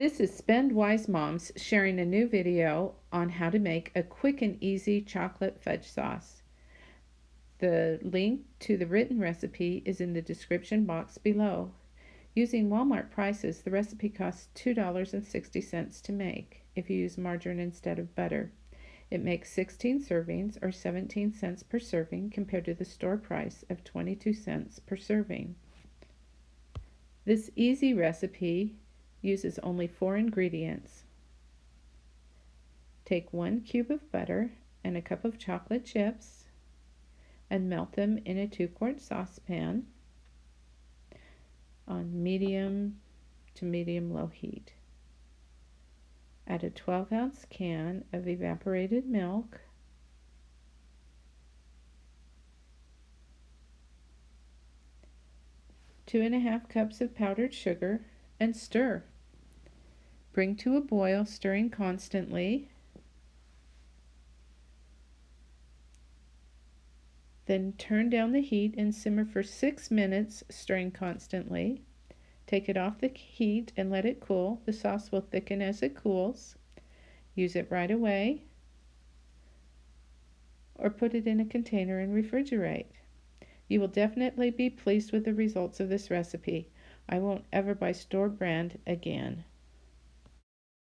This is Spend Wise Moms sharing a new video on how to make a quick and easy chocolate fudge sauce. The link to the written recipe is in the description box below. Using Walmart prices, the recipe costs $2.60 to make if you use margarine instead of butter. It makes 16 servings or 17 cents per serving compared to the store price of 22 cents per serving. This easy recipe uses only 4 ingredients. Take 1 cube of butter and a cup of chocolate chips and melt them in a 2-quart saucepan on medium to medium-low heat. Add a 12-ounce can of evaporated milk, two and a half cups of powdered sugar, and stir. Bring to a boil, stirring constantly. Then turn down the heat and simmer for 6 minutes, stirring constantly. Take it off the heat and let it cool. The sauce will thicken as it cools. Use it right away or put it in a container and refrigerate. You will definitely be pleased with the results of this recipe. I won't ever buy store brand again.